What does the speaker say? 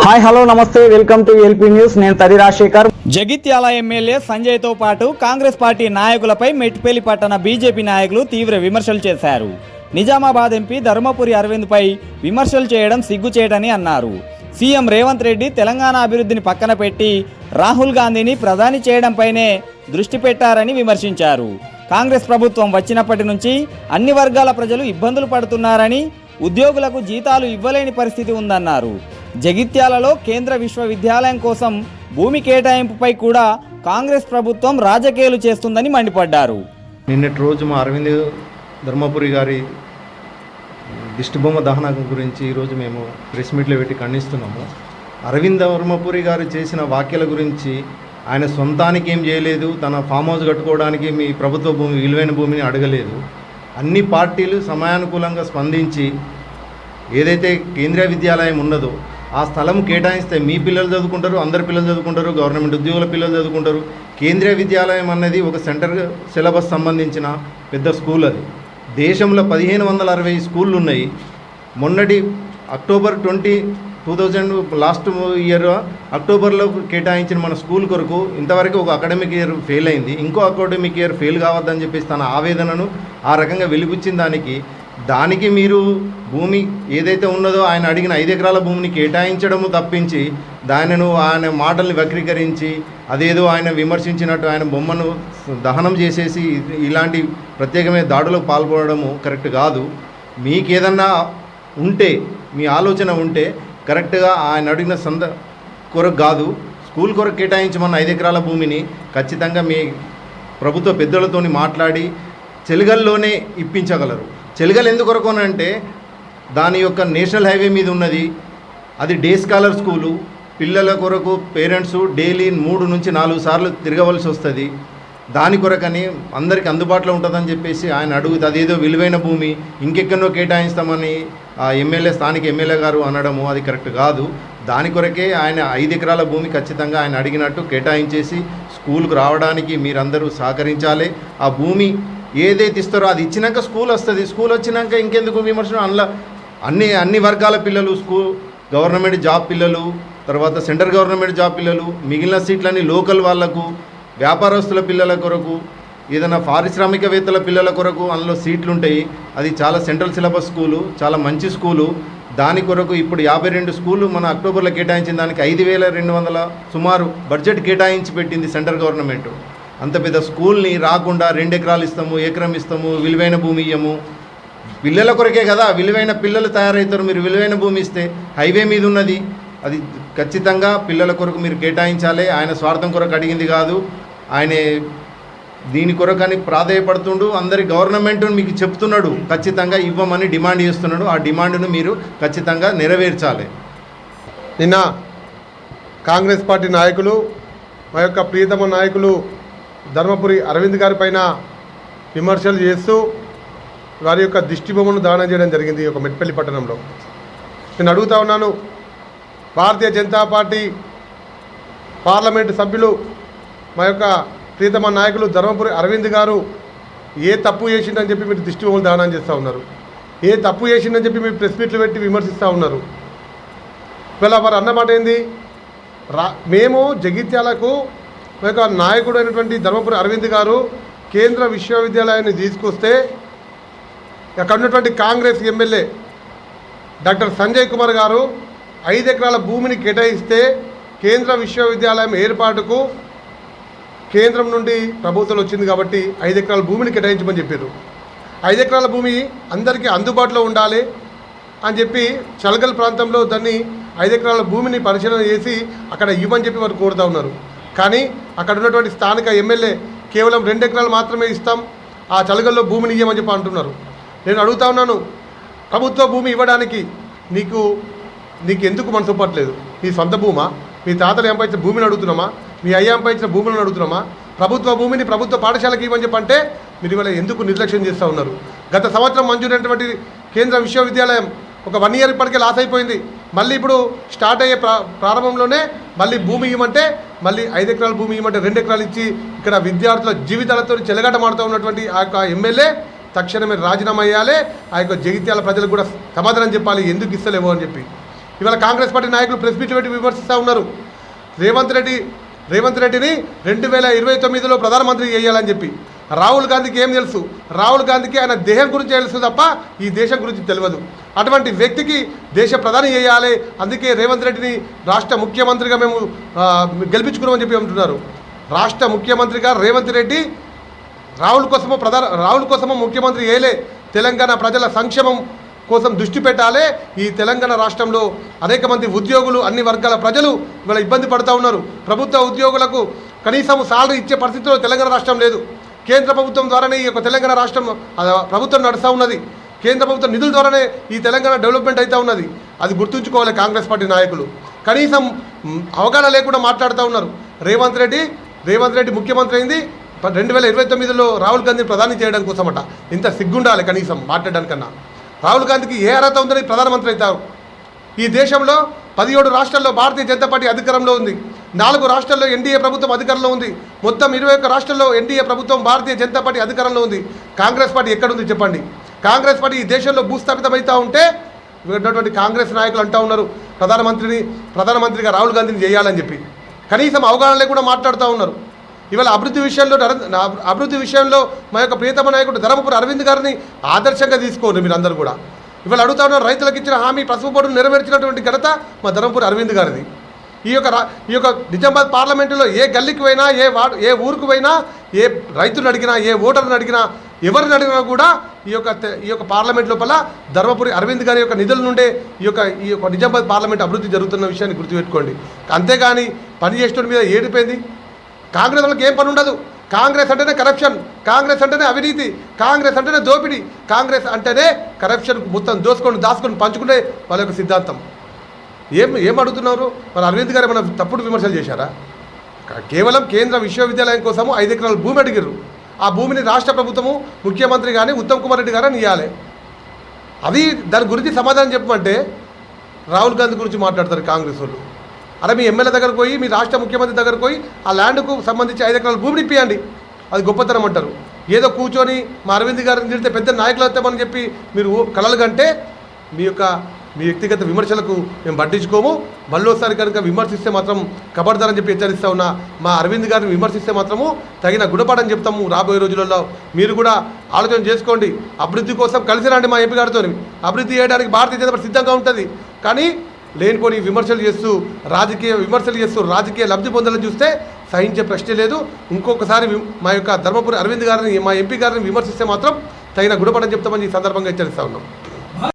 Hi hello నమస్తే welcome to LP news. నేను తడి రాజశేఖర్. జగిత్యాల ఎమ్మెల్యే సంజయ్తో పాటు కాంగ్రెస్ పార్టీ నాయకులపై మెట్టిపల్లి పట్టణ బీజేపీ నాయకులు తీవ్ర విమర్శలు చేశారు. నిజామాబాద్ ఎంపీ ధర్మపురి అరవింద్పై విమర్శలు చేయడం సిగ్గుచేటని అన్నారు. సీఎం రేవంత్ రెడ్డి తెలంగాణ అభివృద్ధిని పక్కన పెట్టి రాహుల్ గాంధీని ప్రధాని చేయడంపైనే దృష్టి పెట్టారని విమర్శించారు. కాంగ్రెస్ ప్రభుత్వం వచ్చినప్పటి నుంచి అన్ని వర్గాల ప్రజలు ఇబ్బందులు పడుతున్నారని, ఉద్యోగులకు జీతాలు ఇవ్వలేని పరిస్థితి ఉందన్నారు. జగిత్యాలలో కేంద్ర విశ్వవిద్యాలయం కోసం భూమి కేటాయింపుపై కూడా కాంగ్రెస్ ప్రభుత్వం రాజకీయాలు చేస్తుందని మండిపడ్డారు. నిన్నటి రోజు మా అరవింద్ ధర్మపురి గారి దిష్టిబొమ్మ దహనం గురించి ఈరోజు మేము ప్రెస్ మీట్లో పెట్టి ఖండిస్తున్నాము. అరవింద్ ధర్మపురి గారు చేసిన వ్యాఖ్యల గురించి ఆయన సొంతానికి ఏం చేయలేదు, తన ఫామ్ హౌస్ కట్టుకోవడానికి మీ ప్రభుత్వ భూమి విలువైన భూమిని అడగలేదు. అన్ని పార్టీలు సమయానుకూలంగా స్పందించి ఏదైతే కేంద్రీయ విద్యాలయం ఉన్నదో ఆ స్థలం కేటాయిస్తే మీ పిల్లలు చదువుకుంటారు, అందరి పిల్లలు చదువుకుంటారు, గవర్నమెంట్ ఉద్యోగుల పిల్లలు చదువుకుంటారు. కేంద్రీయ విద్యాలయం అన్నది ఒక సెంటర్ సిలబస్ సంబంధించిన పెద్ద స్కూల్. అది దేశంలో 1560 స్కూళ్ళు ఉన్నాయి. మొన్నటి అక్టోబర్ 2000 లాస్ట్ ఇయర్ అక్టోబర్లో కేటాయించిన మన స్కూల్ కొరకు ఇంతవరకు ఒక అకాడమిక్ ఇయర్ ఫెయిల్ అయింది. ఇంకో అకాడమిక్ ఇయర్ ఫెయిల్ కావద్దని చెప్పేసి తన ఆవేదనను ఆ రకంగా వెలిబుచ్చిన దానికి మీరు భూమి ఏదైతే ఉన్నదో ఆయన అడిగిన 5 ఎకరాల భూమిని కేటాయించడము తప్పించి దానిను ఆయన మాటల్ని వక్రీకరించి అదేదో ఆయన విమర్శించినట్టు ఆయన బొమ్మను దహనం చేసేసి ఇలాంటి ప్రత్యేకమైన దాడులకు పాల్పడము కరెక్ట్ కాదు. మీకేదన్నా ఉంటే, మీ ఆలోచన ఉంటే కరెక్ట్గా ఆయన అడిగిన కొరకు కాదు, స్కూల్ కొరకు కేటాయించమన్న 5 ఎకరాల భూమిని ఖచ్చితంగా మీ ప్రభుత్వ పెద్దలతోని మాట్లాడి చెలుగల్లోనే ఇప్పించగలరు. చెలుగల్ ఎందుకొరకు అంటే దాని యొక్క నేషనల్ హైవే మీద ఉన్నది. అది డే స్కాలర్ స్కూలు. పిల్లల కొరకు పేరెంట్స్ డైలీ 3 నుంచి 4 సార్లు తిరగవలసి వస్తుంది. దాని కొరకని అందరికీ అందుబాటులో ఉంటుందని చెప్పేసి ఆయన అడుగుతుంది. అదేదో విలువైన భూమి ఇంకెక్కడో కేటాయిస్తామని ఆ స్థానిక ఎమ్మెల్యే గారు అనడము అది కరెక్ట్ కాదు. దాని కొరకే ఆయన 5 ఎకరాల భూమి ఖచ్చితంగా ఆయన అడిగినట్టు కేటాయించేసి స్కూల్కు రావడానికి మీరందరూ సహకరించాలి. ఆ భూమి ఏదైతే ఇస్తారో అది ఇచ్చినాక స్కూల్ వస్తుంది. స్కూల్ వచ్చినాక ఇంకెందుకు విమర్శలు? అందులో అన్ని వర్గాల పిల్లలు, గవర్నమెంట్ జాబ్ పిల్లలు, తర్వాత సెంట్రల్ గవర్నమెంట్ జాబ్ పిల్లలు, మిగిలిన సీట్లన్నీ లోకల్ వాళ్లకు, వ్యాపారస్తుల పిల్లల కొరకు, ఏదైనా పారిశ్రామికవేత్తల పిల్లల కొరకు అందులో సీట్లు ఉంటాయి. అది చాలా సెంట్రల్ సిలబస్ స్కూలు, చాలా మంచి స్కూలు. దాని కొరకు ఇప్పుడు 52 స్కూళ్ళు మన అక్టోబర్లో కేటాయించిన దానికి 5200 సుమారు బడ్జెట్ కేటాయించి పెట్టింది సెంట్రల్ గవర్నమెంట్. అంత పెద్ద స్కూల్ని రాకుండా 2 ఎకరాలు ఇస్తాము, ఎకరం ఇస్తాము, విలువైన భూమి ఇయ్యము. పిల్లల కొరకే కదా, విలువైన పిల్లలు తయారవుతారు. మీరు విలువైన భూమి ఇస్తే హైవే మీద ఉన్నది, అది ఖచ్చితంగా పిల్లల కొరకు మీరు కేటాయించాలి. ఆయన స్వార్థం కొరకు అడిగింది కాదు. ఆయన దీని కొరకని ప్రాధాయపడుతుండు. అందరి గవర్నమెంట్ మీకు చెప్తున్నాడు, ఖచ్చితంగా ఇవ్వమని డిమాండ్ చేస్తున్నాడు. ఆ డిమాండ్ను మీరు ఖచ్చితంగా నెరవేర్చాలి. నిన్న కాంగ్రెస్ పార్టీ నాయకులు, మా యొక్క ప్రియతమ నాయకులు ధర్మపురి అరవింద్ గారి పైన విమర్శలు చేస్తూ వారి యొక్క దిష్టిబొమ్మను దానం చేయడం జరిగింది ఒక మెట్పల్లి పట్టణంలో. నేను అడుగుతా ఉన్నాను, భారతీయ జనతా పార్టీ పార్లమెంటు సభ్యులు మా యొక్క ప్రియతమ నాయకులు ధర్మపురి అరవింద్ గారు ఏ తప్పు చేసిందని చెప్పి మీరు దిష్టిబొమ్మలు దానం చేస్తూ ఉన్నారు, ఏ తప్పు చేసిందని చెప్పి మీరు ప్రెస్ మీట్లు పెట్టి విమర్శిస్తూ ఉన్నారు. ఇవాళ వారు అన్నమాట ఏంది? మేము జగిత్యాలకు మా యొక్క నాయకుడు అయినటువంటి ధర్మపురి అరవింద్ గారు కేంద్ర విశ్వవిద్యాలయాన్ని తీసుకొస్తే అక్కడ ఉన్నటువంటి కాంగ్రెస్ ఎమ్మెల్యే డాక్టర్ సంజయ్ కుమార్ గారు 5 ఎకరాల భూమిని కేటాయిస్తే కేంద్ర విశ్వవిద్యాలయం ఏర్పాటుకు కేంద్రం నుండి ప్రభుత్వం వచ్చింది కాబట్టి 5 ఎకరాల భూమిని కేటాయించమని చెప్పారు. 5 ఎకరాల భూమి అందరికీ అందుబాటులో ఉండాలి అని చెప్పి చలగల్ ప్రాంతంలో దాన్ని 5 ఎకరాల భూమిని పరిశీలన చేసి అక్కడ ఇవ్వని చెప్పి వారు కోరుతూ ఉన్నారు. కానీ అక్కడ ఉన్నటువంటి స్థానిక ఎమ్మెల్యే కేవలం 2 ఎకరాలు మాత్రమే ఇస్తాం, ఆ చలగల్లో భూమిని ఇవ్వమని చెప్పి అంటున్నారు. నేను అడుగుతా ఉన్నాను, ప్రభుత్వ భూమి ఇవ్వడానికి నీకు ఎందుకు మనసు పట్టలేదు? నీ సొంత భూమా? మీ తాతలు ఎంపైచిన భూమిని అడుగుతున్నామా? మీ అయ్య ఎంపైచిన భూములను అడుగుతున్నామా? ప్రభుత్వ భూమిని ప్రభుత్వ పాఠశాలకు ఇవ్వని చెప్పంటే మీరు ఇవాళ ఎందుకు నిర్లక్ష్యం చేస్తూ ఉన్నారు? గత సంవత్సరం మంజూరైనటువంటి కేంద్ర విశ్వవిద్యాలయం ఒక 1 ఇయర్ ఇప్పటికే లాస్ అయిపోయింది. మళ్ళీ ఇప్పుడు స్టార్ట్ అయ్యే ప్రారంభంలోనే మళ్ళీ భూమి ఇవ్వమంటే, మళ్ళీ 5 ఎకరాల భూమి ఇవ్వమంటే 2 ఎకరాలు ఇచ్చి ఇక్కడ విద్యార్థుల జీవితాలతో చెలగాటమాడుతూ ఉన్నటువంటి ఆ యొక్క ఎమ్మెల్యే తక్షణమే రాజీనామా అయ్యాలి. ఆ యొక్క జగిత్యాల ప్రజలకు కూడా సమాధానం చెప్పాలి ఎందుకు ఇస్తలేవో అని చెప్పి. ఇవాళ కాంగ్రెస్ పార్టీ నాయకులు ప్రెస్ మీట్ పెట్టి విమర్శిస్తూ ఉన్నారు. రేవంత్ రెడ్డిని 2029లో ప్రధానమంత్రి చేయాలని చెప్పి. రాహుల్ గాంధీకి ఏం తెలుసు? రాహుల్ గాంధీకి ఆయన దేశం గురించి తెలుసు తప్ప ఈ దేశం గురించి తెలియదు. అటువంటి వ్యక్తికి దేశ ప్రధాని చేయాలి, అందుకే రేవంత్ రెడ్డిని రాష్ట్ర ముఖ్యమంత్రిగా మేము గెలిపించుకున్నామని చెప్పి అంటున్నారు. రాష్ట్ర ముఖ్యమంత్రిగా రేవంత్ రెడ్డి రాహుల్ కోసమో ముఖ్యమంత్రి చేయలే. తెలంగాణ ప్రజల సంక్షేమం కోసం దృష్టి పెట్టాలి. ఈ తెలంగాణ రాష్ట్రంలో అనేక మంది ఉద్యోగులు, అన్ని వర్గాల ప్రజలు ఇవాళ ఇబ్బంది పడుతూ ఉన్నారు. ప్రభుత్వ ఉద్యోగులకు కనీసం సాలరీ ఇచ్చే పరిస్థితిలో తెలంగాణ రాష్ట్రం లేదు. కేంద్ర ప్రభుత్వం ద్వారానే ఈ యొక్క తెలంగాణ రాష్ట్రం ప్రభుత్వం నడుస్తూ ఉన్నది. కేంద్ర ప్రభుత్వ నిధుల ద్వారానే ఈ తెలంగాణ డెవలప్మెంట్ అవుతూ ఉన్నది. అది గుర్తుంచుకోవాలి కాంగ్రెస్ పార్టీ నాయకులు. కనీసం అవగాహన లేకుండా మాట్లాడుతూ ఉన్నారు. రేవంత్ రెడ్డి ముఖ్యమంత్రి అయింది 2029లో రాహుల్ గాంధీని ప్రధాని చేయడం కోసమట. ఇంత సిగ్గుండాలి కనీసం మాట్లాడడానికన్నా. రాహుల్ గాంధీకి ఏ అర్హత ఉందని ప్రధానమంత్రి అవుతారు? ఈ దేశంలో 17 రాష్ట్రాల్లో భారతీయ జనతా పార్టీ అధికారంలో ఉంది. 4 రాష్ట్రాల్లో ఎన్డీఏ ప్రభుత్వం అధికారంలో ఉంది. మొత్తం 21 రాష్ట్రాల్లో ఎన్డీఏ ప్రభుత్వం భారతీయ జనతా పార్టీ అధికారంలో ఉంది. కాంగ్రెస్ పార్టీ ఎక్కడుంది చెప్పండి? కాంగ్రెస్ పార్టీ ఈ దేశంలో భూస్థాపితమవుతూ ఉంటే ఉన్నటువంటి కాంగ్రెస్ నాయకులు అంటూ ఉన్నారు ప్రధానమంత్రిగా రాహుల్ గాంధీని చేయాలని చెప్పి. కనీసం అవగాహన లేకుండా మాట్లాడుతూ ఉన్నారు. ఇవాళ అభివృద్ధి విషయంలో మా యొక్క ప్రియతమ నాయకుడు ధర్మపురి అరవింద్ గారిని ఆదర్శంగా తీసుకోండి మీరు అందరూ కూడా. ఇవాళ అడుగుతా ఉన్నారు, రైతులకు ఇచ్చిన హామీ పసుపు బోర్డును నెరవేర్చినటువంటి ఘనత మా ధర్మపురి అరవింద్ గారిది. ఈ యొక్క నిజామాబాద్ పార్లమెంటులో ఏ గల్లీకి పోయినా, ఏ ఊరికి పోయినా, ఏ రైతులను అడిగినా, ఏ ఓటర్లను అడిగినా, ఎవరిని అడిగినా కూడా ఈ యొక్క పార్లమెంట్ లోపల ధర్మపురి అరవింద్ గారి యొక్క నిధుల నుండే ఈ యొక్క నిజామాబాద్ పార్లమెంట్ అభివృద్ధి జరుగుతున్న విషయాన్ని గుర్తుపెట్టుకోండి. అంతేగాని పని చేసిన మీద ఏడిపోయింది. కాంగ్రెస్ వాళ్ళకి ఏం పని ఉండదు. కాంగ్రెస్ అంటేనే కరప్షన్, కాంగ్రెస్ అంటేనే అవినీతి, కాంగ్రెస్ అంటేనే దోపిడీ, కాంగ్రెస్ అంటేనే కరప్షన్ మొత్తం దాచుకొని పంచుకునే వాళ్ళ యొక్క సిద్ధాంతం. ఏం అడుగుతున్నారు? మరి అరవింద్ గారు ఏమైనా తప్పుడు విమర్శలు చేశారా? కేవలం కేంద్ర విశ్వవిద్యాలయం కోసము 5 ఎకరాల భూమి అడిగారు. ఆ భూమిని రాష్ట్ర ప్రభుత్వము ముఖ్యమంత్రి కానీ ఉత్తమ్ కుమార్ రెడ్డి గారని ఇవ్వాలి. అది దాని గురించి సమాధానం చెప్పమంటే రాహుల్ గాంధీ గురించి మాట్లాడతారు కాంగ్రెస్ వాళ్ళు. అరే మీ ఎమ్మెల్యే దగ్గరకు పోయి, మీ రాష్ట్ర ముఖ్యమంత్రి దగ్గరకు పోయి ఆ ల్యాండ్కు సంబంధించి 5 ఎకరాల భూమిని ఇప్పియండి, అది గొప్పతనం అంటారు. ఏదో కూర్చొని మా అరవింద్ గారిని తిడితే పెద్ద నాయకులు అవుతామని చెప్పి మీరు కలలు కంటే మీ వ్యక్తిగత విమర్శలకు మేము పట్టించుకోము. మళ్ళోసారి కనుక విమర్శిస్తే మాత్రం కబర్దారని చెప్పి హెచ్చరిస్తా ఉన్నా. మా అరవింద్ గారిని విమర్శిస్తే మాత్రము తగిన గుణపాఠం చెప్తాము రాబోయే రోజులలో. మీరు కూడా ఆలోచన చేసుకోండి. అభివృద్ధి కోసం కలిసి రండి మా ఎంపీ గారితో. అభివృద్ధి చేయడానికి భారతీయ జనతా పార్టీ సిద్ధంగా ఉంటుంది. కానీ లేనిపోని విమర్శలు చేస్తూ రాజకీయ లబ్ధి పొందాలని చూస్తే సహించే ప్రశ్నే లేదు. ఇంకొకసారి మా యొక్క ధర్మపురి అరవింద్ గారిని, మా ఎంపీ గారిని విమర్శిస్తే మాత్రం తగిన గుణపాఠం చెప్తామని ఈ సందర్భంగా హెచ్చరిస్తా ఉన్నాం.